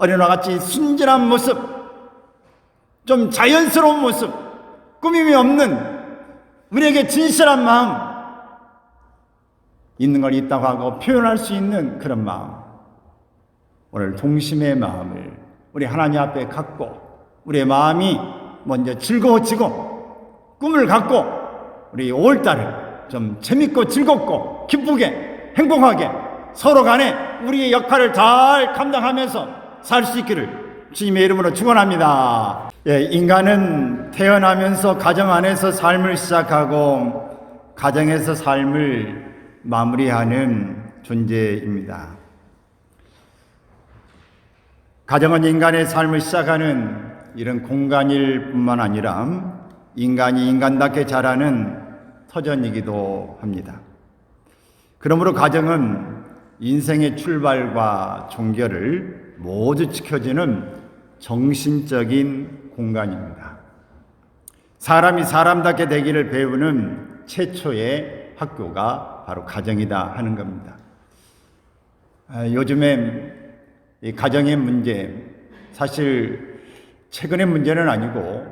어린아이와 같이 순진한 모습, 좀 자연스러운 모습, 꾸밈이 없는 우리에게 진실한 마음, 있는 걸 있다고 하고 표현할 수 있는 그런 마음, 오늘 동심의 마음을 우리 하나님 앞에 갖고 우리의 마음이 먼저 즐거워지고 꿈을 갖고 우리 5월달을 좀 재밌고 즐겁고 기쁘게 행복하게 서로 간에 우리의 역할을 잘 감당하면서 살 수 있기를 주님의 이름으로 축원합니다. 인간은 태어나면서 가정 안에서 삶을 시작하고 가정에서 삶을 마무리하는 존재입니다. 가정은 인간의 삶을 시작하는 이런 공간일 뿐만 아니라 인간이 인간답게 자라는 터전이기도 합니다. 그러므로 가정은 인생의 출발과 종결을 모두 지켜주는 정신적인 공간입니다. 사람이 사람답게 되기를 배우는 최초의 학교가 바로 가정이다 하는 겁니다. 요즘에 이 가정의 문제, 사실 최근의 문제는 아니고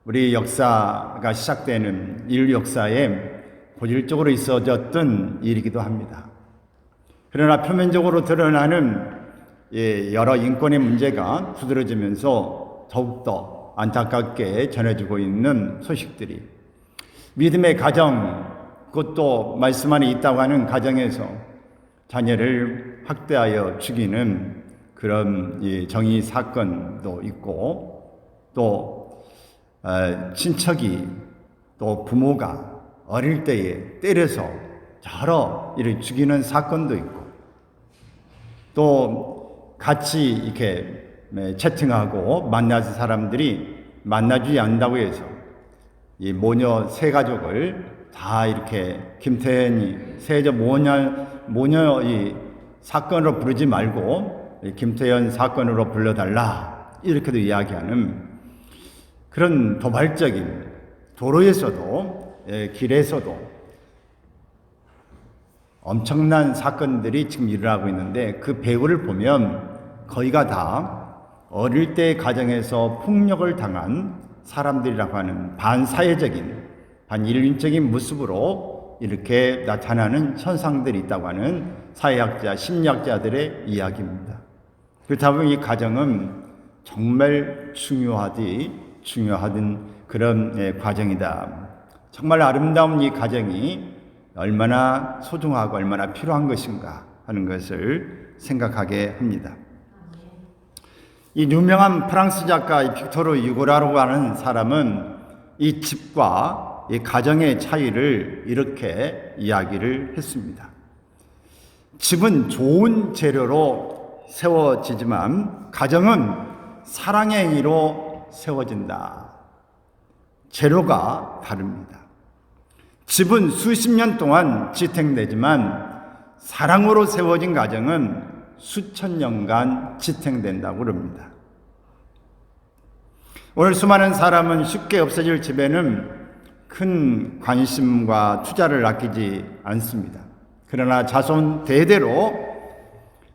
우리 역사가 시작되는 인류 역사에 고질적으로 있어졌던 일이기도 합니다. 그러나 표면적으로 드러나는 여러 인권의 문제가 두드러지면서 더욱더 안타깝게 전해지고 있는 소식들이, 믿음의 가정, 그것도 말씀 안에 있다고 하는 가정에서 자녀를 학대하여 죽이는 그런 정의 사건도 있고, 또 친척이 또 부모가 어릴 때에 때려서 여러 이를 죽이는 사건도 있고, 또 같이 이렇게 채팅하고 만나서 사람들이 만나주지 않는다고 해서 이 모녀 세 가족을 다 이렇게 김태현이 세저 모녀 이 사건으로 부르지 말고 김태현 사건으로 불러달라, 이렇게도 이야기하는 그런 도발적인, 도로에서도 길에서도 엄청난 사건들이 지금 일어나고 있는데, 그 배후를 보면 거의가 다 어릴 때 가정에서 폭력을 당한 사람들이라고 하는 반사회적인, 반인륜적인 모습으로 이렇게 나타나는 현상들이 있다고 하는 사회학자, 심리학자들의 이야기입니다. 그렇다 보면 이 가정은 정말 중요하던 그런 과정이다. 정말 아름다운 이 가정이 얼마나 소중하고 얼마나 필요한 것인가 하는 것을 생각하게 합니다. 이 유명한 프랑스 작가 빅토르 유고라라고 하는 사람은 이 집과 이 가정의 차이를 이렇게 이야기를 했습니다. 집은 좋은 재료로 세워지지만 가정은 사랑의 행위로 세워진다. 재료가 다릅니다. 집은 수십 년 동안 지탱되지만 사랑으로 세워진 가정은 수천 년간 지탱된다고 그럽니다. 오늘 수많은 사람은 쉽게 없어질 집에는 큰 관심과 투자를 아끼지 않습니다. 그러나 자손 대대로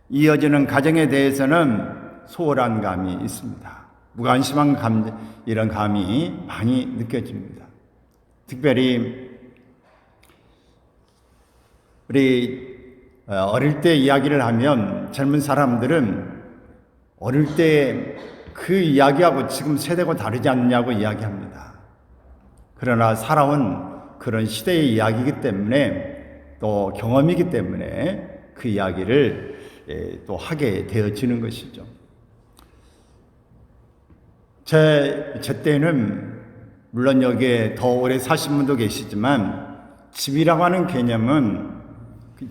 이어지는 가정에 대해서는 소홀한 감이 있습니다. 무관심한 이런 감이 많이 느껴집니다. 특별히 우리 어릴 때 이야기를 하면 젊은 사람들은 어릴 때 그 이야기하고 지금 세대가 다르지 않냐고 이야기합니다. 그러나 살아온 그런 시대의 이야기이기 때문에, 또 경험이기 때문에 그 이야기를 또 하게 되어지는 것이죠. 제 때는 물론 여기에 더 오래 사신 분도 계시지만 집이라고 하는 개념은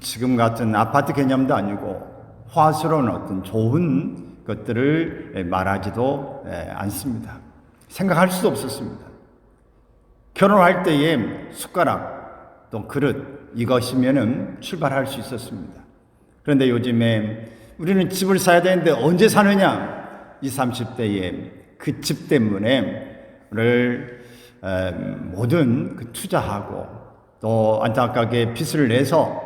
지금 같은 아파트 개념도 아니고 화스러운 어떤 좋은 것들을 말하지도 않습니다. 생각할 수도 없었습니다. 결혼할 때에 숟가락 또 그릇 이것이면은 출발할 수 있었습니다. 그런데 요즘에 우리는 집을 사야 되는데 언제 사느냐, 20, 30대에 그 집 때문에 모든 그 투자하고 또 안타깝게 빚을 내서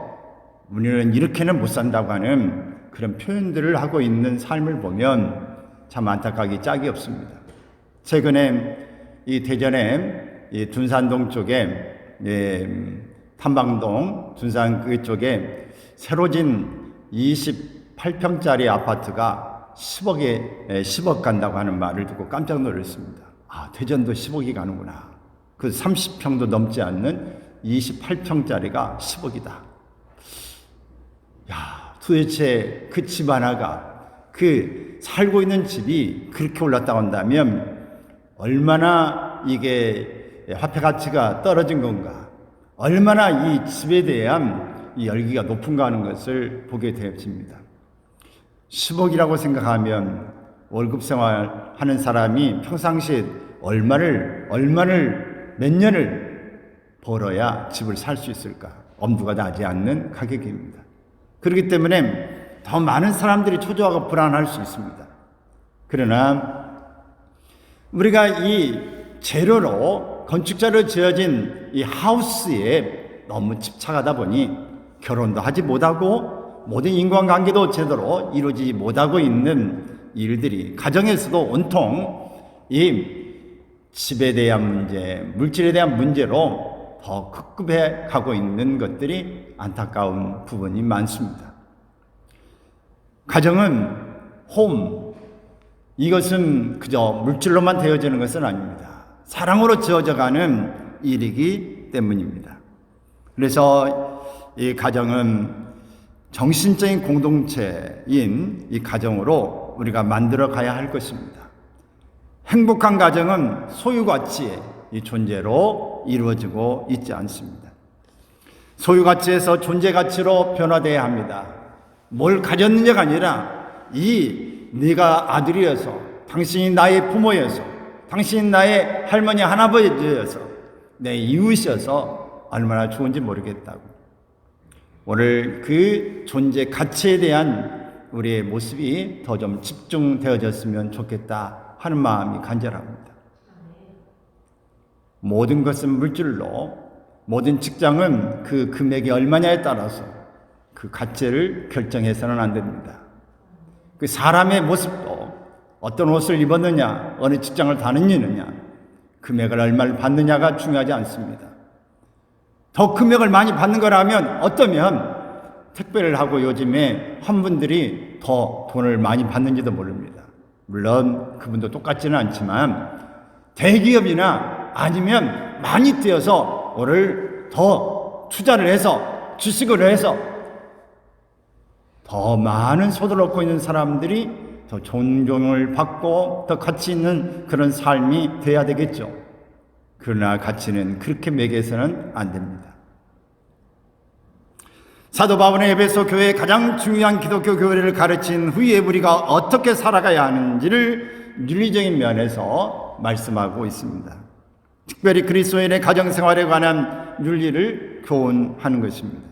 우리는 이렇게는 못 산다고 하는 그런 표현들을 하고 있는 삶을 보면 참 안타까기 짝이 없습니다. 최근에 이 대전의 이 둔산동 쪽에 탐방동 둔산 그쪽에 새로 진 28평짜리 아파트가 10억 간다고 하는 말을 듣고 깜짝 놀랐습니다. 아, 대전도 10억이 가는구나. 그 30평도 넘지 않는 28평짜리가 10억이다. 야, 도대체 그 집 하나가, 그 살고 있는 집이 그렇게 올랐다고 한다면 얼마나 이게 화폐 가치가 떨어진 건가, 얼마나 이 집에 대한 이 열기가 높은가 하는 것을 보게 되어집니다. 10억이라고 생각하면 월급 생활하는 사람이 평상시에 얼마를 몇 년을 벌어야 집을 살 수 있을까? 엄두가 나지 않는 가격입니다. 그렇기 때문에 더 많은 사람들이 초조하고 불안할 수 있습니다. 그러나 우리가 이 재료로 건축자로 지어진 이 하우스에 너무 집착하다 보니 결혼도 하지 못하고 모든 인간관계도 제대로 이루어지지 못하고 있는 일들이 가정에서도 온통 이 집에 대한 문제, 물질에 대한 문제로 더 급급해 가고 있는 것들이 안타까운 부분이 많습니다. 가정은 이것은 그저 물질로만 되어지는 것은 아닙니다. 사랑으로 지어져가는 일이기 때문입니다. 그래서 이 가정은 정신적인 공동체인 이 가정으로 우리가 만들어 가야 할 것입니다. 행복한 가정은 소유가치의 이 존재로 이루어지고 있지 않습니다. 소유가치에서 존재가치로 변화되어야 합니다. 뭘 가졌느냐가 아니라 네가 아들이어서, 당신이 나의 부모여서, 당신이 나의 할머니 할아버지여서, 내 이웃이어서 얼마나 좋은지 모르겠다고. 오늘 그 존재 가치에 대한 우리의 모습이 더 좀 집중되어졌으면 좋겠다 하는 마음이 간절합니다. 모든 것은 물질로, 모든 직장은 그 금액이 얼마냐에 따라서 그 가치를 결정해서는 안 됩니다. 그 사람의 모습도 어떤 옷을 입었느냐, 어느 직장을 다니느냐, 금액을 얼마를 받느냐가 중요하지 않습니다. 더 금액을 많이 받는 거라면 어떠면 택배를 하고 요즘에 한 분들이 더 돈을 많이 받는지도 모릅니다. 물론 그분도 똑같지는 않지만 대기업이나 아니면 많이 뛰어서 오늘 더 투자를 해서 주식을 해서 더 많은 소득을 얻고 있는 사람들이 더 존경을 받고 더 가치 있는 그런 삶이 돼야 되겠죠. 그러나 가치는 그렇게 매겨서는 안 됩니다. 사도 바울은 에베소 교회의 가장 중요한 기독교 교리를 가르친 후에 우리가 어떻게 살아가야 하는지를 윤리적인 면에서 말씀하고 있습니다. 특별히 그리스도인의 가정생활에 관한 윤리를 교훈하는 것입니다.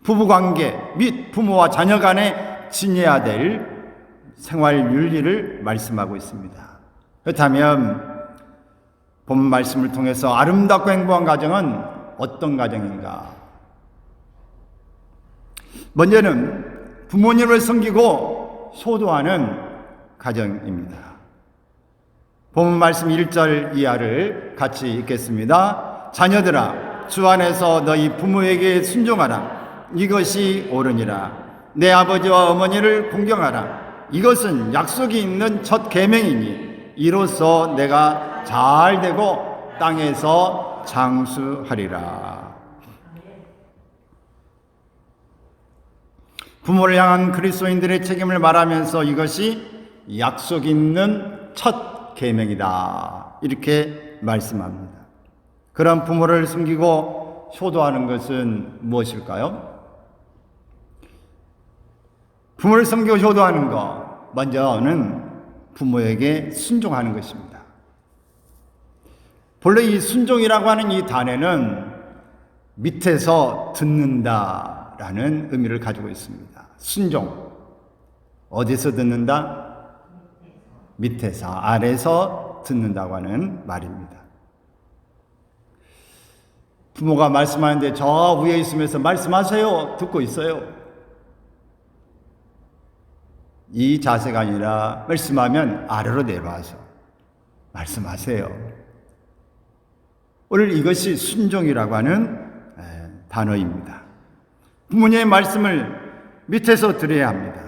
부부관계 및 부모와 자녀 간에 지녀야 될 생활 윤리를 말씀하고 있습니다. 그렇다면 본 말씀을 통해서 아름답고 행복한 가정은 어떤 가정인가? 먼저는 부모님을 섬기고 효도하는 가정입니다. 본 말씀 1절 이하를 같이 읽겠습니다. 자녀들아, 주 안에서 너희 부모에게 순종하라. 이것이 옳으니라. 내 아버지와 어머니를 공경하라. 이것은 약속이 있는 첫 계명이니 이로써 내가 잘 되고 땅에서 장수하리라. 부모를 향한 그리스도인들의 책임을 말하면서 이것이 약속 있는 첫 계명이다, 이렇게 말씀합니다. 그런 부모를 섬기고 효도하는 것은 무엇일까요? 부모를 섬기고 효도하는 것, 먼저는 부모에게 순종하는 것입니다. 본래 이 순종이라고 하는 이 단어는 밑에서 듣는다라는 의미를 가지고 있습니다. 순종, 어디서 듣는다? 밑에서, 아래에서 듣는다고 하는 말입니다. 부모가 말씀하는데 저 위에 있으면서 말씀하세요, 듣고 있어요. 이 자세가 아니라 말씀하면 아래로 내려와서 말씀하세요. 오늘 이것이 순종이라고 하는 단어입니다. 부모님의 말씀을 밑에서 들어야 합니다.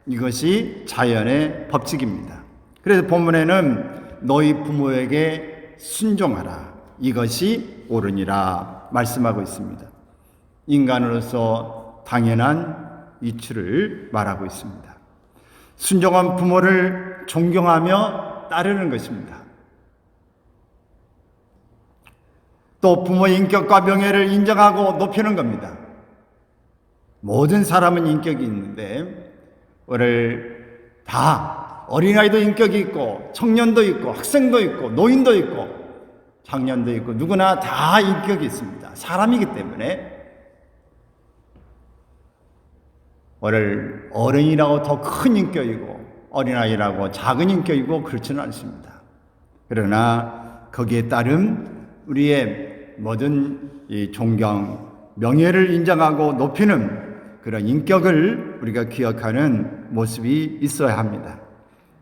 이것이 자연의 법칙입니다. 그래서 본문에는 너희 부모에게 순종하라. 이것이 옳으니라 말씀하고 있습니다. 인간으로서 당연한 이치를 말하고 있습니다. 순종한 부모를 존경하며 따르는 것입니다. 또 부모의 인격과 명예를 인정하고 높이는 겁니다. 모든 사람은 인격이 있는데 오늘 다 어린아이도 인격이 있고 청년도 있고 학생도 있고 노인도 있고 장년도 있고 누구나 다 인격이 있습니다. 사람이기 때문에 오늘 어른이라고 더 큰 인격이고 어린아이라고 작은 인격이고 그렇지는 않습니다. 그러나 거기에 따른 우리의 모든 이 존경, 명예를 인정하고 높이는 그런 인격을 우리가 기억하는 모습이 있어야 합니다.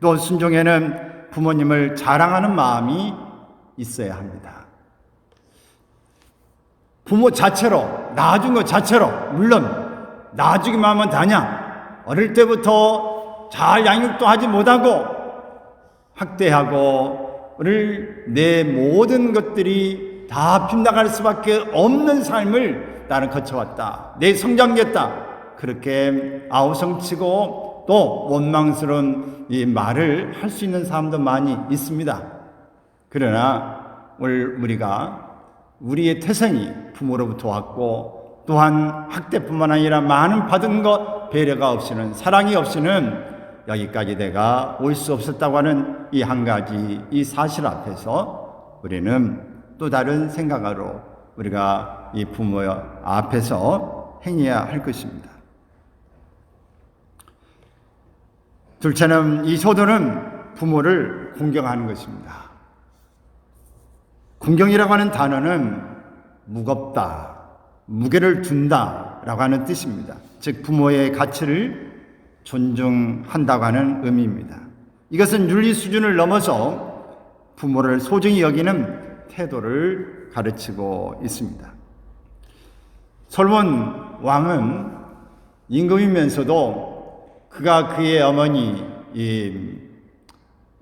또 순종에는 부모님을 자랑하는 마음이 있어야 합니다. 부모 자체로, 낳아준 것 자체로, 물론 낳아주기만 하면 다냐? 어릴 때부터 잘 양육도 하지 못하고 학대하고 내 모든 것들이 다 빗나갈 수밖에 없는 삶을 나는 거쳐왔다. 내 성장했다. 그렇게 아우성치고 또 원망스러운 이 말을 할 수 있는 사람도 많이 있습니다. 그러나 오늘 우리의 태생이 부모로부터 왔고 또한 학대뿐만 아니라 많은 받은 것 배려가 없이는 사랑이 없이는 여기까지 내가 올 수 없었다고 하는 이 한 가지 이 사실 앞에서 우리는 또 다른 생각으로 우리가 이 부모 앞에서 행해야 할 것입니다. 둘째는 이 효도는 부모를 공경하는 것입니다. 공경이라고 하는 단어는 무겁다, 무게를 둔다라고 하는 뜻입니다. 즉 부모의 가치를 존중한다고 하는 의미입니다. 이것은 윤리 수준을 넘어서 부모를 소중히 여기는 태도를 가르치고 있습니다. 솔몬 왕은 임금이면서도 그가 그의 어머니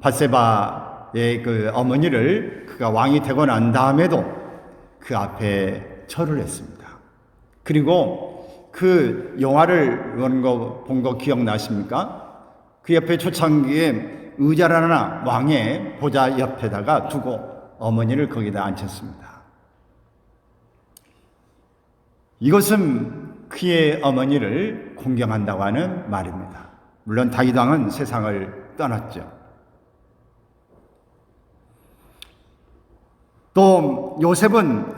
밧세바의 그 어머니를 그가 왕이 되고 난 다음에도 그 앞에 절을 했습니다. 그리고 그 영화를 본 거 기억나십니까? 그 옆에 초창기에 의자를 하나 왕의 보좌 옆에다가 두고 어머니를 거기다 앉혔습니다. 이것은 그의 어머니를 공경한다고 하는 말입니다. 물론 다윗 왕은 세상을 떠났죠. 또 요셉은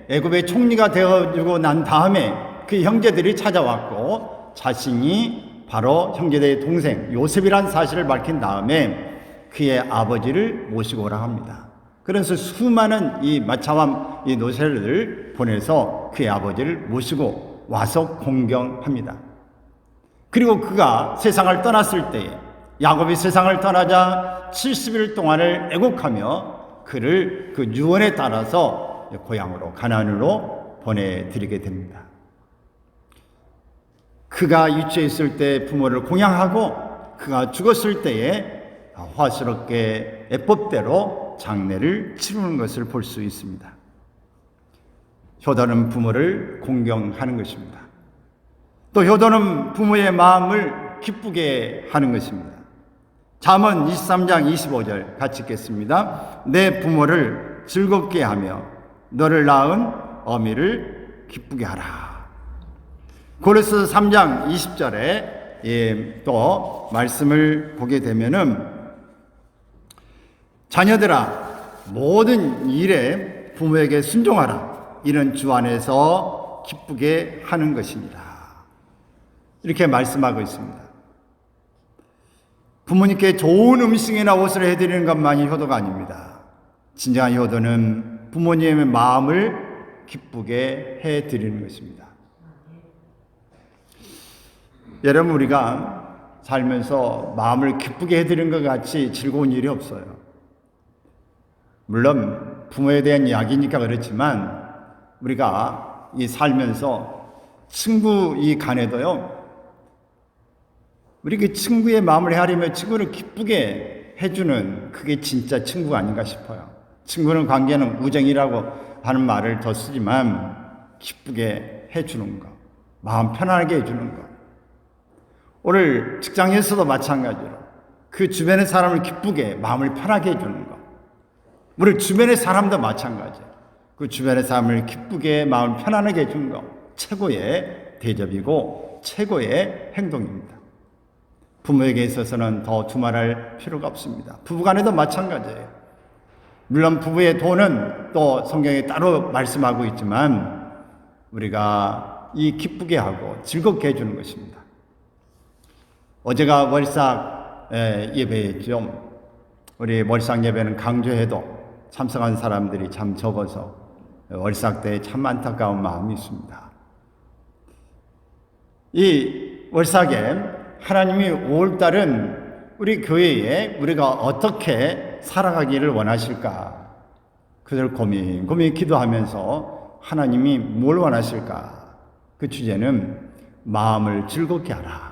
애굽의 총리가 되어주고 난 다음에 그 형제들이 찾아왔고 자신이 바로 형제들의 동생 요셉이란 사실을 밝힌 다음에 그의 아버지를 모시고 오라 합니다. 그래서 수많은 이 마차와 이 노새를 보내서 그의 아버지를 모시고 와서 공경합니다. 그리고 그가 세상을 떠났을 때에 야곱이 세상을 떠나자 70일 동안을 애곡하며 그를 그 유언에 따라서 고향으로 가나안으로 보내드리게 됩니다. 그가 유치해 있을 때 부모를 공양하고 그가 죽었을 때에 화스럽게 예법대로 장례를 치르는 것을 볼 수 있습니다. 효도는 부모를 공경하는 것입니다. 또 효도는 부모의 마음을 기쁘게 하는 것입니다. 잠언 23장 25절 같이 읽겠습니다. 내 부모를 즐겁게 하며 너를 낳은 어미를 기쁘게 하라. 고린도서 3장 20절에 또 말씀을 보게 되면은 자녀들아 모든 일에 부모에게 순종하라. 이는 주 안에서 기쁘게 하는 것입니다. 이렇게 말씀하고 있습니다. 부모님께 좋은 음식이나 옷을 해드리는 것만이 효도가 아닙니다. 진정한 효도는 부모님의 마음을 기쁘게 해드리는 것입니다. 여러분, 우리가 살면서 마음을 기쁘게 해드린 것 같이 즐거운 일이 없어요. 물론 부모에 대한 이야기니까 그렇지만 우리가 이 살면서 친구 이 간에도요, 우리 그 친구의 마음을 헤아리며 친구를 기쁘게 해주는 그게 진짜 친구가 아닌가 싶어요. 친구는 관계는 우정이라고 하는 말을 더 쓰지만 기쁘게 해주는 것, 마음 편안하게 해주는 것. 오늘 직장에서도 마찬가지로 그 주변의 사람을 기쁘게 마음을 편하게 해주는 것. 우리 주변의 사람도 마찬가지예요. 그 주변의 사람을 기쁘게 마음을 편안하게 해주는 것. 최고의 대접이고 최고의 행동입니다. 부모에게 있어서는 더 두말할 필요가 없습니다. 부부간에도 마찬가지예요. 물론 부부의 도는 또 성경에 따로 말씀하고 있지만 우리가 이 기쁘게 하고 즐겁게 해주는 것입니다. 어제가 월삭 예배였죠. 우리 월삭 예배는 강조해도 참석한 사람들이 참 적어서 월삭 때 참 안타까운 마음이 있습니다. 이 월삭에 하나님이 5월달은 우리 교회에 우리가 어떻게 살아가기를 원하실까? 그들 고민 기도하면서 하나님이 뭘 원하실까? 그 주제는 마음을 즐겁게 하라.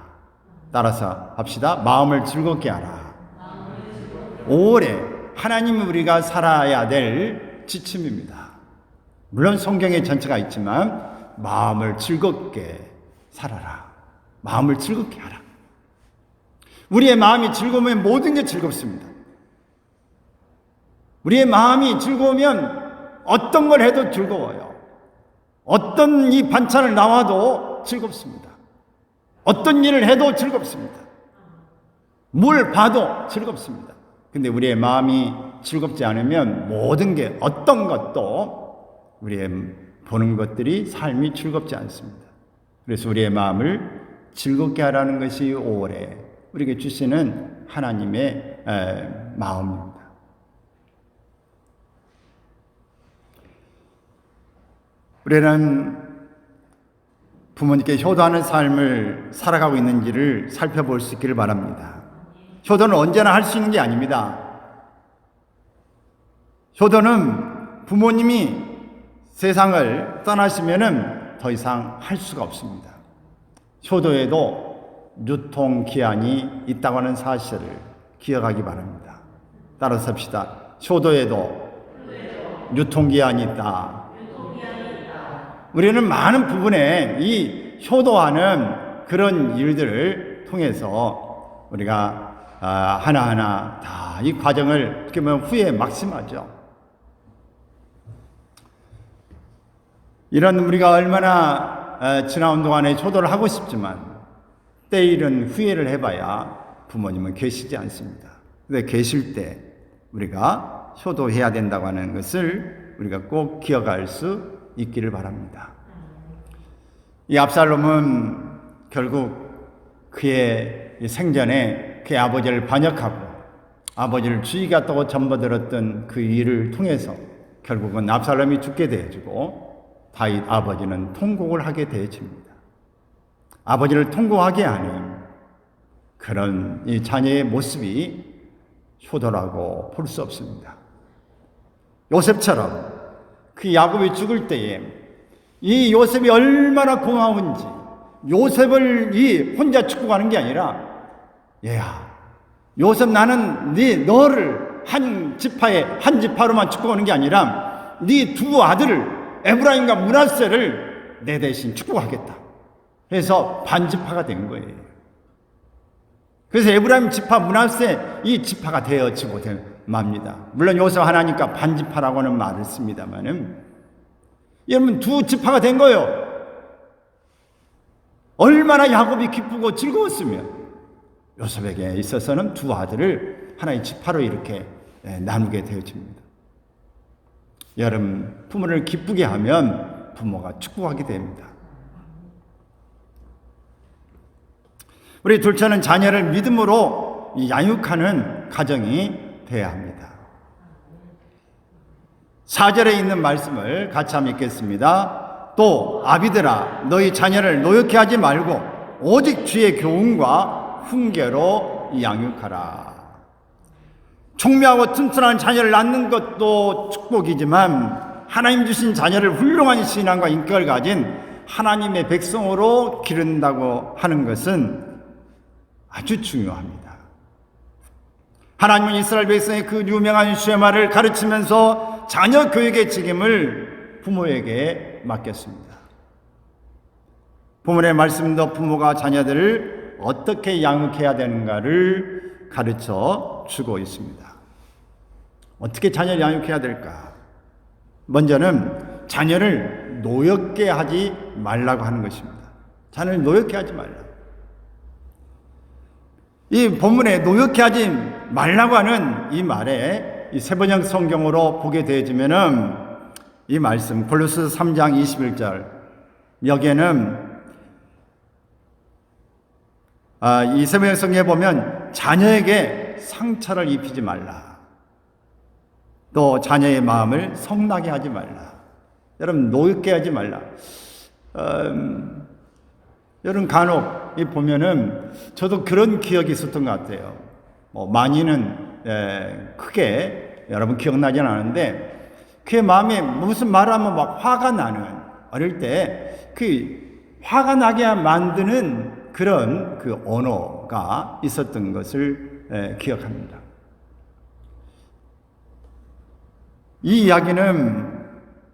따라서 합시다. 마음을 즐겁게 하라. 5월에 하나님이 우리가 살아야 될 지침입니다. 물론 성경에 전체가 있지만 마음을 즐겁게 살아라. 마음을 즐겁게 하라. 우리의 마음이 즐거우면 모든 게 즐겁습니다. 우리의 마음이 즐거우면 어떤 걸 해도 즐거워요. 어떤 이 반찬을 나와도 즐겁습니다. 어떤 일을 해도 즐겁습니다. 뭘 봐도 즐겁습니다. 근데 우리의 마음이 즐겁지 않으면 모든 게 어떤 것도 우리의 보는 것들이 삶이 즐겁지 않습니다. 그래서 우리의 마음을 즐겁게 하라는 것이 5월에 우리에게 주시는 하나님의 마음입니다. 우리는 부모님께 효도하는 삶을 살아가고 있는지를 살펴볼 수 있기를 바랍니다. 효도는 언제나 할 수 있는 게 아닙니다. 효도는 부모님이 세상을 떠나시면은 더 이상 할 수가 없습니다. 효도에도 유통기한이 있다고 하는 사실을 기억하기 바랍니다. 따라서 합시다. 효도에도 유통기한이 있다. 우리는 많은 부분에 이 효도하는 그런 일들을 통해서 우리가 하나하나 다 이 과정을 어떻게 보면 후에 막심하죠. 이런 우리가 얼마나 지나온 동안에 효도를 하고 싶지만 때일은 후회를 해봐야 부모님은 계시지 않습니다. 근데 계실 때 우리가 효도해야 된다고 하는 것을 우리가 꼭 기억할 수 있기를 바랍니다. 이 압살롬은 결국 그의 생전에 그의 아버지를 반역하고 아버지를 죽이겠다고 전보들었던 그 일을 통해서 결국은 압살롬이 죽게 되어지고 다윗 아버지는 통곡을 하게 되어집니다. 아버지를 통곡하게 하는 그런 이 자녀의 모습이 효도라고 볼 수 없습니다. 요셉처럼 그 야곱이 죽을 때에 이 요셉이 얼마나 고마운지 요셉을 이 혼자 축복하는 게 아니라 얘야 요셉 나는 너를 한 지파로만 축복하는 게 아니라 네 두 아들을 에브라임과 므낫세를 내 대신 축복하겠다 해서 반지파가 된 거예요. 그래서 에브라임 지파 므낫세 이 지파가 되어지고 맙니다. 물론 요셉 하나니까 반지파라고는 말을 씁니다만은 여러분 두 지파가 된 거예요. 얼마나 야곱이 기쁘고 즐거웠으면 요셉에게 있어서는 두 아들을 하나의 지파로 이렇게 나누게 되어집니다. 여러분 부모를 기쁘게 하면 부모가 축복하게 됩니다. 우리 둘째는 자녀를 믿음으로 양육하는 가정이 되어야 합니다. 4절에 있는 말씀을 같이 한번 읽겠습니다. 또 아비들아 너희 자녀를 노엽게 하지 말고 오직 주의 교훈과 훈계로 양육하라. 총명하고 튼튼한 자녀를 낳는 것도 축복이지만 하나님 주신 자녀를 훌륭한 신앙과 인격을 가진 하나님의 백성으로 기른다고 하는 것은 아주 중요합니다. 하나님은 이스라엘 백성의 그 유명한 쉐마를 가르치면서 자녀 교육의 책임을 부모에게 맡겼습니다. 본문의 말씀도 부모가 자녀들을 어떻게 양육해야 되는가를 가르쳐 주고 있습니다. 어떻게 자녀를 양육해야 될까? 먼저는 자녀를 노엽게 하지 말라고 하는 것입니다. 자녀를 노엽게 하지 말라. 이 본문에 노엽게 하지 말라고 하는 이 말에 이 세번역 성경으로 보게 되어지면은 이 말씀 골로새 3장 21절 여기에는 이 세번역 성경에 보면 자녀에게 상처를 입히지 말라. 또 자녀의 마음을 성나게 하지 말라. 여러분 노엽게 하지 말라. 여러분 간혹 보면은 저도 그런 기억이 있었던 것 같아요. 많이는 크게 여러분 기억나진 않은데 그의 마음에 무슨 말하면 막 화가 나는 어릴 때 그 화가 나게 만드는 그런 그 언어가 있었던 것을 기억합니다. 이 이야기는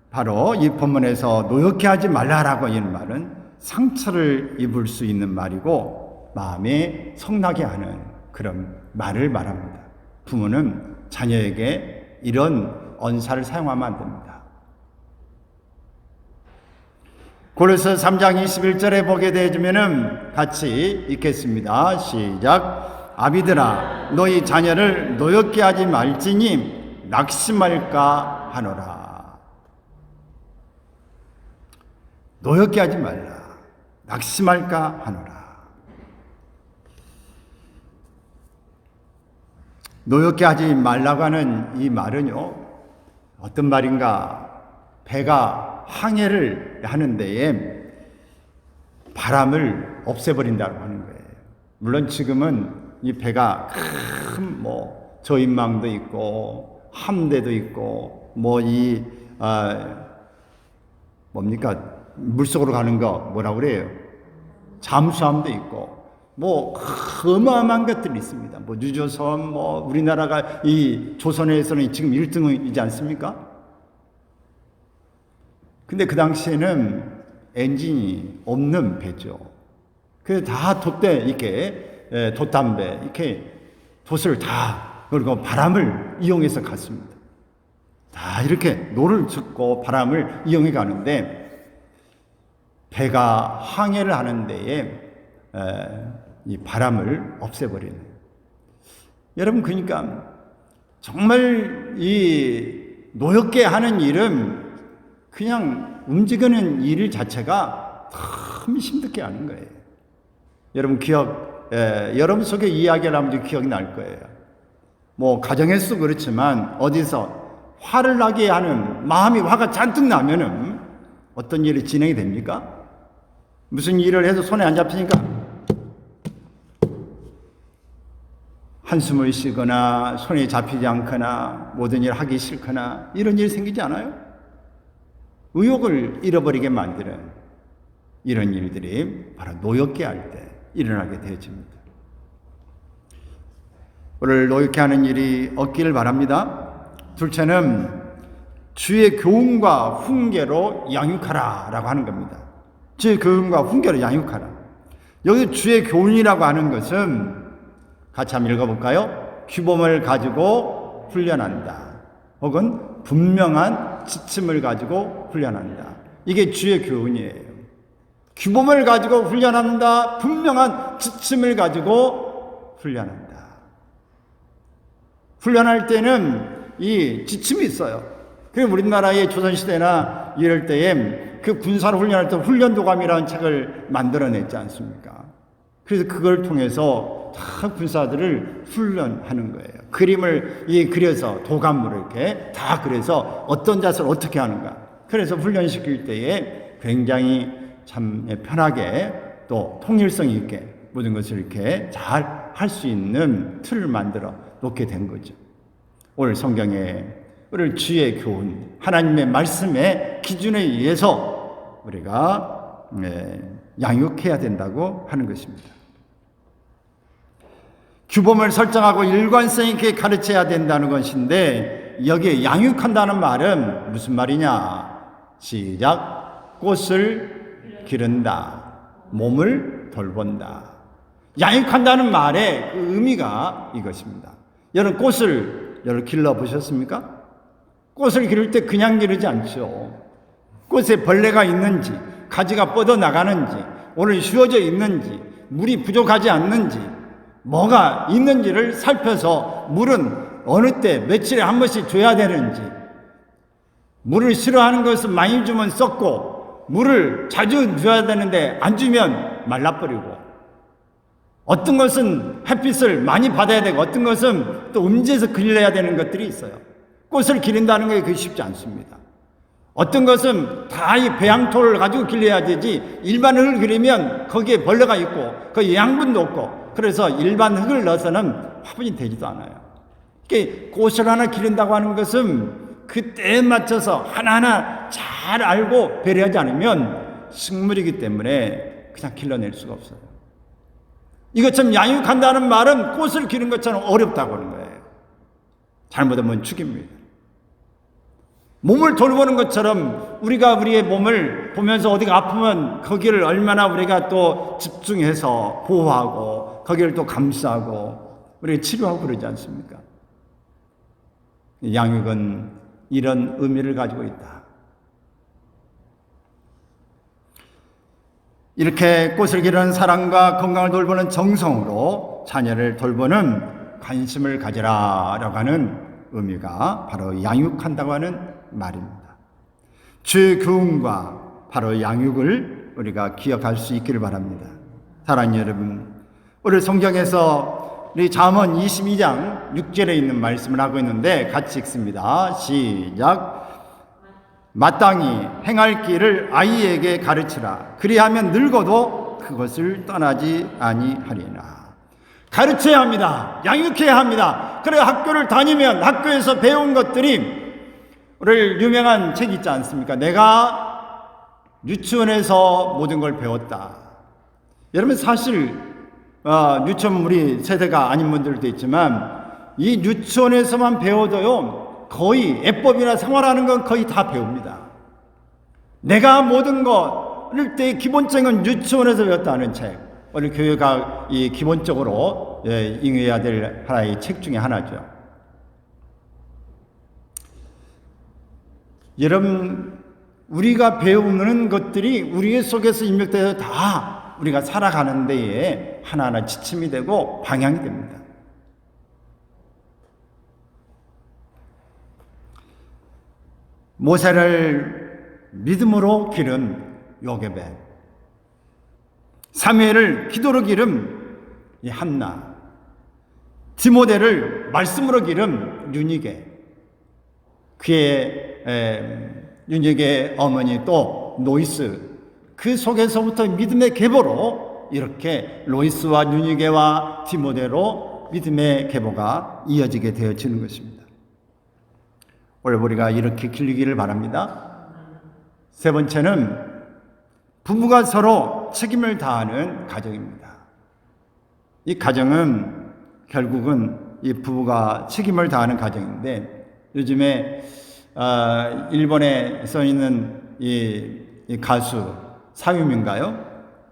바로 이 본문에서 노엽게 하지 말라라고 하는 말은 상처를 입을 수 있는 말이고 마음에 성나게 하는 그런 말을 말합니다. 부모는 자녀에게 이런 언사를 사용하면 안 됩니다. 골로새 3장 21절에 보게 되면은 같이 읽겠습니다. 시작. 아비들아 너희 자녀를 노엽게 하지 말지니 낙심할까 하노라. 노엽게 하지 말라. 낙심할까 하노라. 노엽게 하지 말라고 하는 이 말은요, 어떤 말인가? 배가 항해를 하는 데에 바람을 없애버린다고 하는 거예요. 물론 지금은 이 배가 큰 저인망도 있고 함대도 있고 물속으로 가는 거 뭐라고 그래요? 잠수함도 있고 어마어마한 것들이 있습니다. 유조선 우리나라가 이 조선에서는 지금 1등이지 않습니까? 근데 그 당시에는 엔진이 없는 배죠. 그래서 다 돛대 이렇게 돛담배 이렇게 돛을 다 그리고 바람을 이용해서 갔습니다. 다 이렇게 노를 젓고 바람을 이용해 가는데 배가 항해를 하는 데에 이 바람을 없애버리는. 여러분 그러니까 정말 이 노엽게 하는 일은 그냥 움직이는 일 자체가 참 힘들게 하는 거예요. 여러분 여러분 속에 이야기를 하면 기억이 날 거예요. 가정에서 그렇지만 어디서 화를 나게 하는 마음이 화가 잔뜩 나면은 어떤 일이 진행이 됩니까? 무슨 일을 해도 손에 안 잡히니까 한숨을 쉬거나 손에 잡히지 않거나 모든 일을 하기 싫거나 이런 일이 생기지 않아요? 의욕을 잃어버리게 만드는 이런 일들이 바로 노엽게 할 때 일어나게 되어집니다. 오늘 노엽게 하는 일이 없기를 바랍니다. 둘째는 주의 교훈과 훈계로 양육하라 라고 하는 겁니다. 주의 교훈과 훈계로 양육하라. 여기 주의 교훈이라고 하는 것은 같이 한번 읽어볼까요? 규범을 가지고 훈련한다. 혹은 분명한 지침을 가지고 훈련한다. 이게 주의 교훈이에요. 규범을 가지고 훈련한다. 분명한 지침을 가지고 훈련한다. 훈련할 때는 이 지침이 있어요. 그리고 우리나라의 조선시대나 이럴 때에 그 군사를 훈련할 때 훈련도감이라는 책을 만들어냈지 않습니까? 그래서 그걸 통해서 다 군사들을 훈련하는 거예요. 그림을 그려서 도감으로 이렇게 다 그래서 어떤 자세를 어떻게 하는가. 그래서 훈련시킬 때에 굉장히 참 편하게 또 통일성 있게 모든 것을 이렇게 잘 할 수 있는 틀을 만들어 놓게 된 거죠. 오늘 성경에 우리 주의 교훈, 하나님의 말씀의 기준에 의해서 우리가 양육해야 된다고 하는 것입니다. 규범을 설정하고 일관성 있게 가르쳐야 된다는 것인데, 여기에 양육한다는 말은 무슨 말이냐? 시작. 꽃을 기른다. 몸을 돌본다. 양육한다는 말의 그 의미가 이것입니다. 여러분 꽃을 길러보셨습니까? 꽃을 기를 때 그냥 기르지 않죠. 꽃에 벌레가 있는지, 가지가 뻗어나가는지, 오늘 쉬어져 있는지, 물이 부족하지 않는지, 뭐가 있는지를 살펴서 물은 어느 때 며칠에 한 번씩 줘야 되는지, 물을 싫어하는 것은 많이 주면 썩고 물을 자주 줘야 되는데 안 주면 말라버리고, 어떤 것은 햇빛을 많이 받아야 되고 어떤 것은 또 음지에서 길러야 되는 것들이 있어요. 꽃을 기른다는 게 그게 쉽지 않습니다. 어떤 것은 다 이 배양토를 가지고 길러야 되지, 일반 흙을 기르면 거기에 벌레가 있고 거기에 양분도 없고, 그래서 일반 흙을 넣어서는 화분이 되지도 않아요. 그러니까 꽃을 하나 기른다고 하는 것은 그 때에 맞춰서 하나하나 잘 알고 배려하지 않으면 식물이기 때문에 그냥 길러낼 수가 없어요. 이것처럼 양육한다는 말은 꽃을 기른 것처럼 어렵다고 하는 거예요. 잘못하면 죽입니다. 몸을 돌보는 것처럼 우리가 우리의 몸을 보면서 어디가 아프면 거기를 얼마나 우리가 또 집중해서 보호하고 거기를 또 감싸고 우리가 치료하고 그러지 않습니까? 양육은 이런 의미를 가지고 있다. 이렇게 꽃을 기르는 사랑과 건강을 돌보는 정성으로 자녀를 돌보는 관심을 가지라라고 하는 의미가 바로 양육한다고 하는 말입니다. 주의 교훈과 바로 양육을 우리가 기억할 수 있기를 바랍니다. 사랑하는 여러분, 우리 성경에서 우리 잠언 22장 6절에 있는 말씀을 하고 있는데 같이 읽습니다. 시작. 마땅히 행할 길을 아이에게 가르치라. 그리하면 늙어도 그것을 떠나지 아니하리라. 가르쳐야 합니다. 양육해야 합니다. 그래 학교를 다니면 학교에서 배운 것들이, 오늘 유명한 책 있지 않습니까? 내가 유치원에서 모든 걸 배웠다. 여러분 사실 유치원 우리 세대가 아닌 분들도 있지만 이 유치원에서만 배워도요 거의 예법이나 생활하는 건 거의 다 배웁니다. 내가 모든 것을 때 기본적인 유치원에서 배웠다는 책, 우리 교회가 이 기본적으로 ing해야 될 하나의 책 중에 하나죠. 여러분, 우리가 배우는 것들이 우리 속에서 입력돼서 다 우리가 살아가는 데에 하나하나 지침이 되고 방향이 됩니다. 모세를 믿음으로 기른 요게벳, 사무엘을 기도로 기름 이 한나, 디모데를 말씀으로 기름 윤희계, 그의 윤희계의 어머니 또 노이스, 그 속에서부터 믿음의 계보로 이렇게 로이스와 윤희계와 디모데로 믿음의 계보가 이어지게 되어지는 것입니다. 오늘 우리가 이렇게 길리기를 바랍니다. 세 번째는 부부가 서로 책임을 다하는 가정입니다. 이 가정은 결국은 이 부부가 책임을 다하는 가정인데, 요즘에 일본에 써 있는 이 가수 사유미인가요?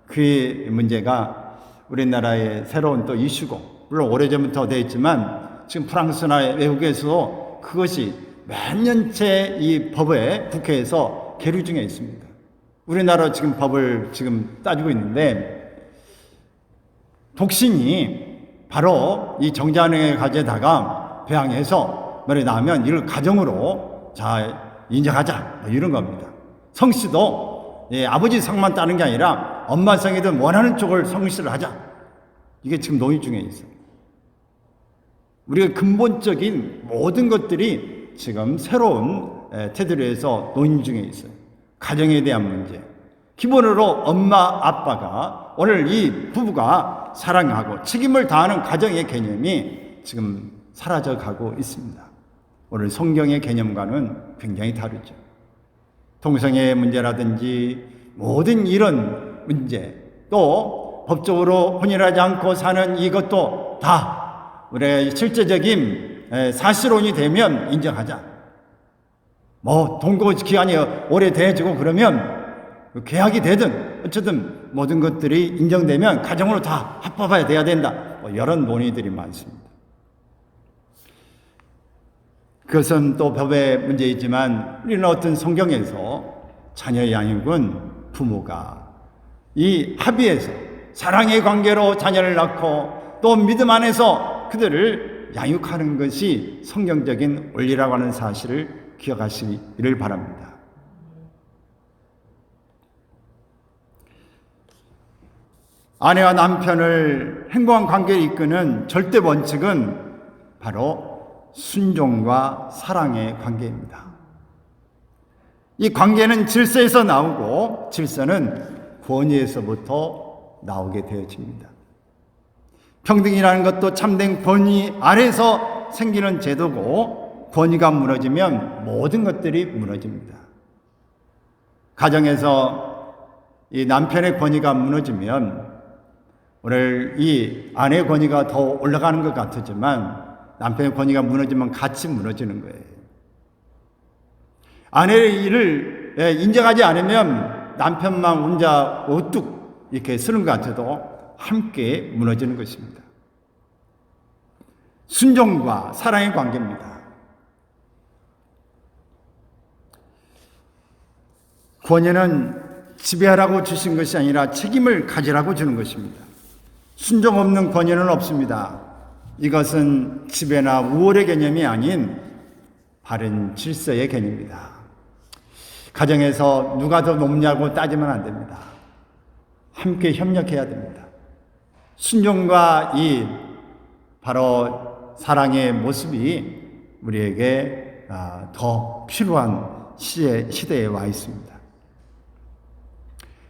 그 문제가 우리나라의 새로운 또 이슈고, 물론 오래전부터 되어 있지만 지금 프랑스나 외국에서도 그것이 몇 년째 이 법에 국회에서 계류 중에 있습니다. 우리나라 지금 법을 지금 따지고 있는데, 독신이 바로 이 정자능에 가져다가 배양해서 말이 나오면 이걸 가정으로 자 인정하자, 뭐 이런 겁니다. 성씨도 아버지 성만 따는 게 아니라 엄마 성이든 원하는 쪽을 성씨를 하자, 이게 지금 논의 중에 있어요. 우리가 근본적인 모든 것들이 지금 새로운 테두리에서 논의 중에 있어요. 가정에 대한 문제, 기본으로 엄마 아빠가 오늘 이 부부가 사랑하고 책임을 다하는 가정의 개념이 지금 사라져 가고 있습니다. 오늘 성경의 개념과는 굉장히 다르죠. 동성애 문제라든지 모든 이런 문제, 또 법적으로 혼인하지 않고 사는 이것도 다 우리의 실제적인 사실혼이 되면 인정하자. 뭐 동거 기간이 오래돼지고 그러면 계약이 되든 어쨌든 모든 것들이 인정되면 가정으로 다 합법화해야 돼야 된다. 뭐 이런 논의들이 많습니다. 그것은 또 법의 문제이지만 우리는 어떤 성경에서 자녀 양육은 부모가 이 합의해서 사랑의 관계로 자녀를 낳고 또 믿음 안에서 그들을 양육하는 것이 성경적인 원리라고 하는 사실을 기억하시기를 바랍니다. 아내와 남편을 행복한 관계를 이끄는 절대 원칙은 바로 순종과 사랑의 관계입니다. 이 관계는 질서에서 나오고 질서는 권위에서부터 나오게 되어집니다. 평등이라는 것도 참된 권위 아래서 생기는 제도고 권위가 무너지면 모든 것들이 무너집니다. 가정에서 이 남편의 권위가 무너지면 오늘 이 아내의 권위가 더 올라가는 것 같았지만 남편의 권위가 무너지면 같이 무너지는 거예요. 아내의 일을 인정하지 않으면 남편만 혼자 우뚝 이렇게 쓰는 것 같아도 함께 무너지는 것입니다. 순종과 사랑의 관계입니다. 권위는 지배하라고 주신 것이 아니라 책임을 가지라고 주는 것입니다. 순종 없는 권위는 없습니다. 이것은 지배나 우월의 개념이 아닌 바른 질서의 개념입니다. 가정에서 누가 더 높냐고 따지면 안 됩니다. 함께 협력해야 됩니다. 순종과 이 바로 사랑의 모습이 우리에게 더 필요한 시대에 와 있습니다.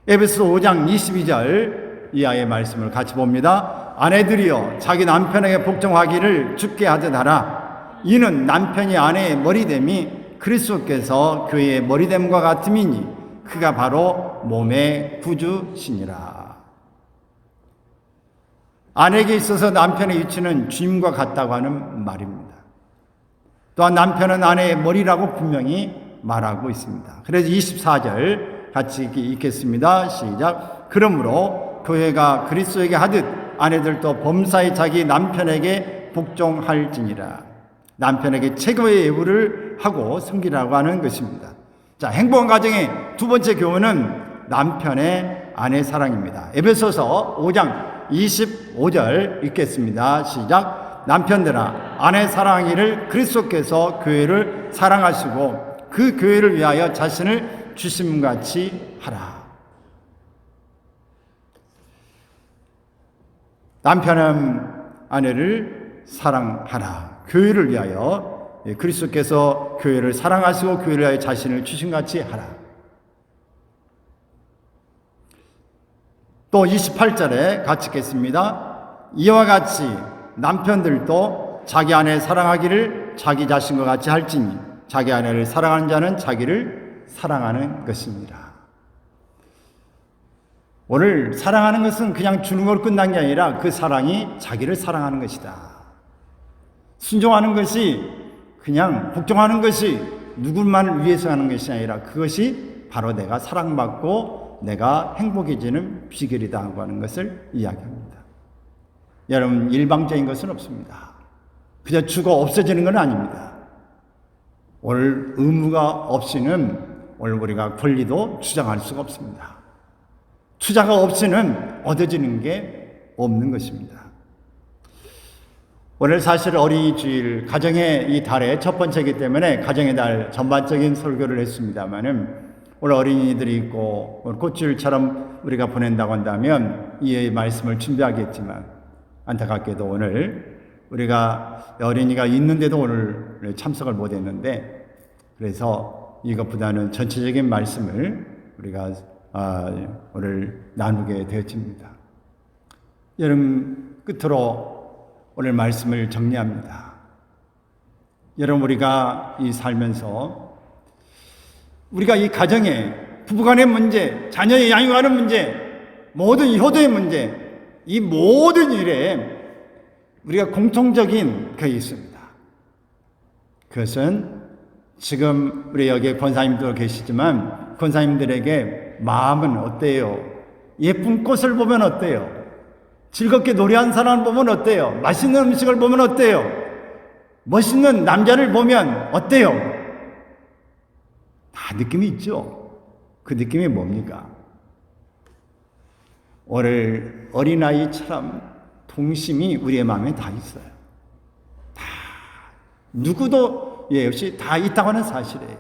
에베소 5장 22절 이하의 말씀을 같이 봅니다. 아내들이여 자기 남편에게 복종하기를 주께 하듯 하라. 이는 남편이 아내의 머리됨이 그리스도께서 교회의 머리됨과 같음이니 그가 바로 몸의 구주시니라. 아내에게 있어서 남편의 위치는 주님과 같다고 하는 말입니다. 또한 남편은 아내의 머리라고 분명히 말하고 있습니다. 그래서 24절 같이 읽겠습니다. 시작. 그러므로 교회가 그리스도에게 하듯 아내들도 범사에 자기 남편에게 복종할지니라. 남편에게 최고의 예우를 하고 섬기라고 하는 것입니다. 자, 행복한 가정의 두 번째 교훈은 남편의 아내 사랑입니다. 에베소서 5장 25절 읽겠습니다. 시작. 남편들아 아내 사랑하기를 그리스도께서 교회를 사랑하시고 그 교회를 위하여 자신을 주심같이 하라. 남편은 아내를 사랑하라. 교회를 위하여 그리스도께서 교회를 사랑하시고 교회를 위하여 자신을 주심같이 하라. 또 28절에 같이 읽겠습니다. 이와 같이 남편들도 자기 아내 사랑하기를 자기 자신과 같이 할지니 자기 아내를 사랑하는 자는 자기를 사랑하는 것입니다. 오늘 사랑하는 것은 그냥 주는 걸 끝난 게 아니라 그 사랑이 자기를 사랑하는 것이다. 순종하는 것이 그냥 복종하는 것이 누구만을 위해서 하는 것이 아니라 그것이 바로 내가 사랑받고 내가 행복해지는 비결이다 하는 것을 이야기합니다. 여러분, 일방적인 것은 없습니다. 그저 주고 없어지는 건 아닙니다. 오늘 의무가 없이는 오늘 우리가 권리도 주장할 수가 없습니다. 투자가 없이는 얻어지는 게 없는 것입니다. 오늘 사실 어린이 주일 가정의 이 달의 첫 번째이기 때문에 가정의 달 전반적인 설교를 했습니다마는 오늘 어린이들이 있고 오늘 꽃주일처럼 우리가 보낸다고 한다면 이 말씀을 준비하겠지만 안타깝게도 오늘 우리가 어린이가 있는데도 오늘 참석을 못했는데 그래서 이것보다는 전체적인 말씀을 우리가 오늘 나누게 되어집니다. 여러분, 끝으로 오늘 말씀을 정리합니다. 여러분, 우리가 이 살면서 우리가 이 가정에 부부간의 문제, 자녀의 양육하는 문제, 모든 효도의 문제, 이 모든 일에 우리가 공통적인 것이 있습니다. 그것은 지금 우리 여기에 권사님도 계시지만 권사님들에게 마음은 어때요? 예쁜 꽃을 보면 어때요? 즐겁게 노래하는 사람을 보면 어때요? 맛있는 음식을 보면 어때요? 멋있는 남자를 보면 어때요? 다 느낌이 있죠? 그 느낌이 뭡니까? 오늘 어린아이처럼 동심이 우리의 마음에 다 있어요. 다 누구도 없이 다 있다고 하는 사실이에요.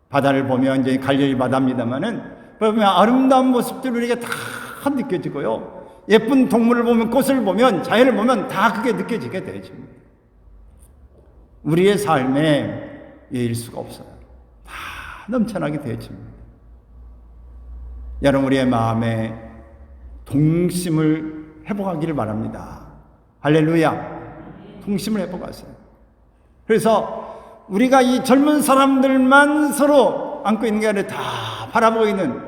바다를 보면 이제 갈릴리 바다입니다만은 보면 아름다운 모습들이 우리에게 다 느껴지고요. 예쁜 동물을 보면, 꽃을 보면, 자연을 보면 다 그게 느껴지게 되죠. 우리의 삶에 일 수가 없어요. 다 넘쳐나게 되어집니다. 여러분, 우리의 마음에 동심을 회복하기를 바랍니다. 할렐루야. 동심을 회복하세요. 그래서 우리가 이 젊은 사람들만 서로 안고 있는 게 아니라 다 바라보고 있는,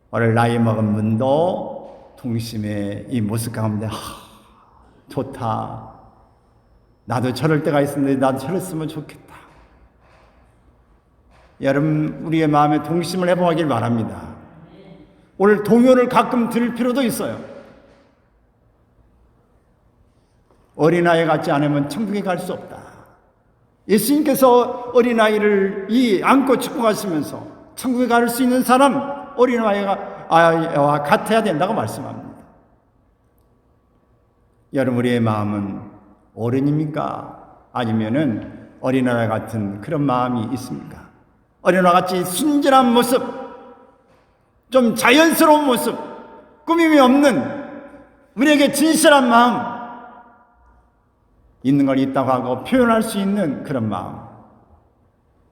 오늘 나이 먹은 분도 동심의 이 모습 가운데 좋다. 나도 저럴 때가 있었는데 나도 저랬으면 좋겠다. 여러분, 우리의 마음에 동심을 회복하길 바랍니다. 오늘 동요를 가끔 들을 필요도 있어요. 어린아이 같지 않으면 천국에 갈 수 없다. 예수님께서 어린아이를 안고 축복하시면서 천국에 갈 수 있는 사람, 어린아이와 같아야 된다고 말씀합니다. 여러분, 우리의 마음은 어른입니까? 아니면은 어린아이 같은 그런 마음이 있습니까? 어린아이 같이 순진한 모습, 좀 자연스러운 모습, 꾸밈이 없는 우리에게 진실한 마음, 있는 걸 있다고 하고 표현할 수 있는 그런 마음,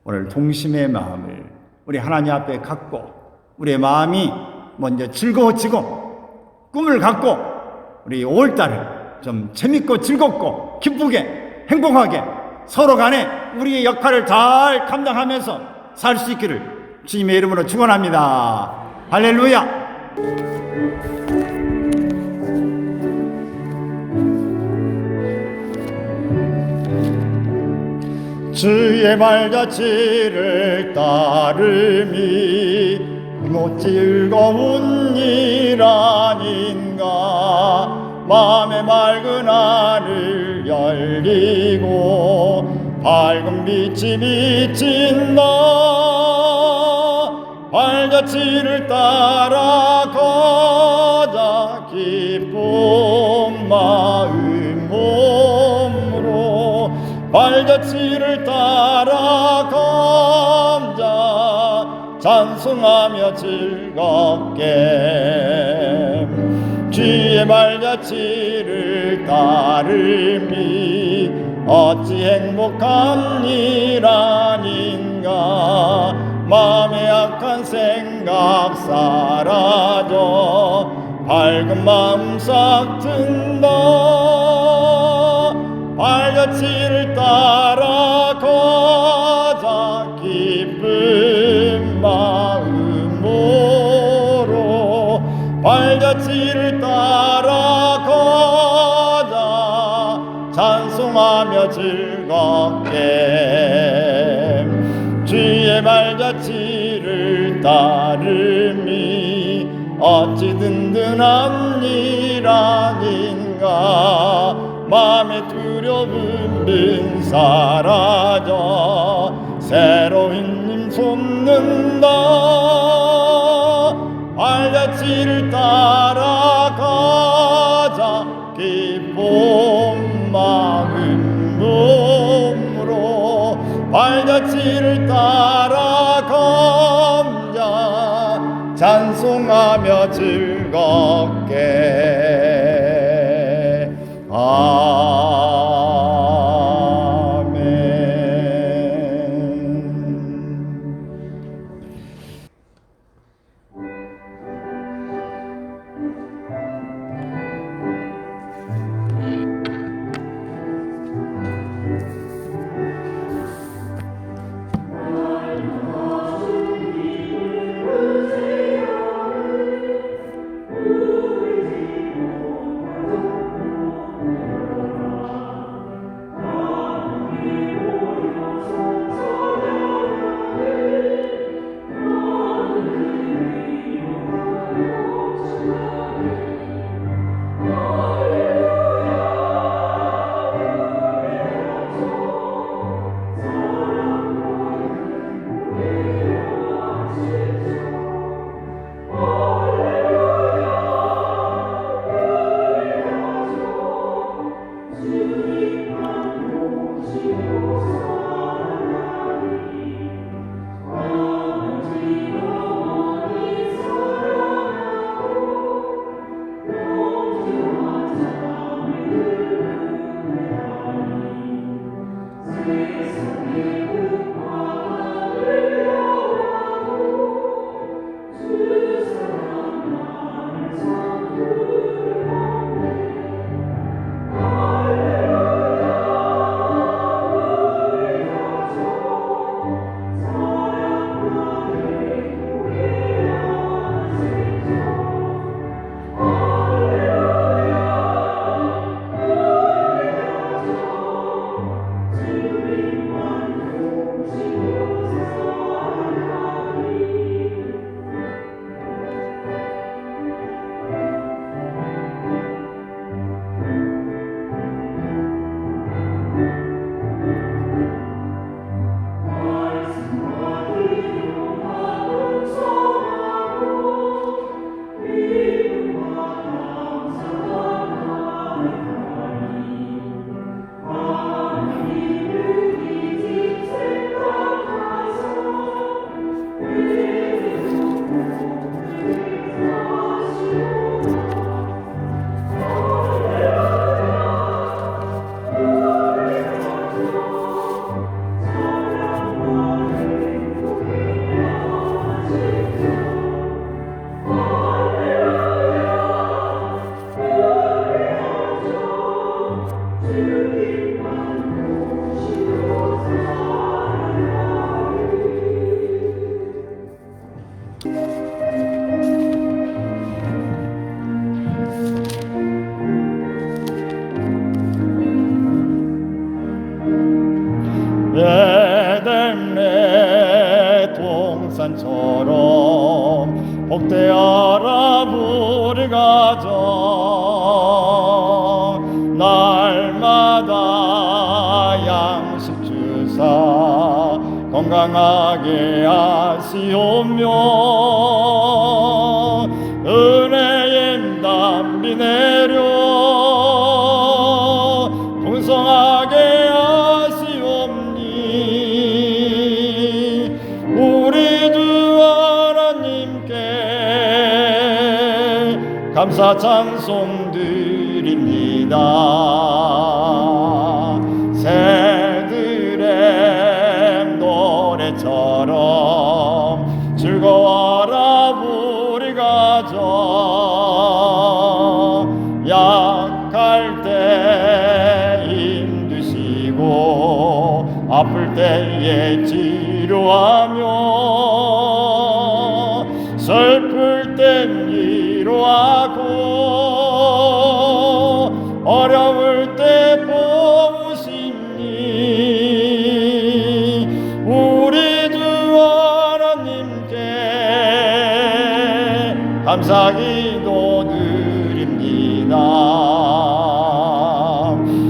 오늘 동심의 마음을 우리 하나님 앞에 갖고 우리의 마음이 먼저 즐거워지고 꿈을 갖고 우리 5월달을 좀 재밌고 즐겁고 기쁘게 행복하게 서로 간에 우리의 역할을 잘 감당하면서 살 수 있기를 주님의 이름으로 축원합니다. 할렐루야. 주의 말자치를 따름이 못 즐거운 일 아닌가. 마음의 맑은 하늘 열리고 밝은 빛이 비친다. 발자취를 따라 가자. 기쁜 마음 몸으로 발자취를 따라 가자. 찬송하며 즐겁게 주의 발자취를 따름이 어찌 행복한 일 아닌가. 마음의 악한 생각 사라져 밝은 마음 싹 튼다. 발자취를 따라 가자. 기쁜 마음으로 발자취를 따라 가자. 찬송하며 즐겁게 주의 발자취를 따름이 어찌 든든한 일 아닌가. 마음의 두려움 빈 사라져 새로운 힘 솟는다. 발자취를 따라 가자. 기쁜 마음 몸으로 발자취를 따라 가자. 찬송하며 즐겁게 아멘. 에덴의 동산처럼 복되어라 우리 가정 날마다 양식 주사 건강하게 하시오며 은혜의 담비 내려 풍성하게 하시옵니 우리 주 하나님께 감사 찬송 드립니다. 새들의 노래처럼 즐거워라 우리 가정 약할 때 힘드시고 아플 때에 치료하며 슬플 땐 위로하고 어려울 때 보시니 우리 주 하나님께 감사기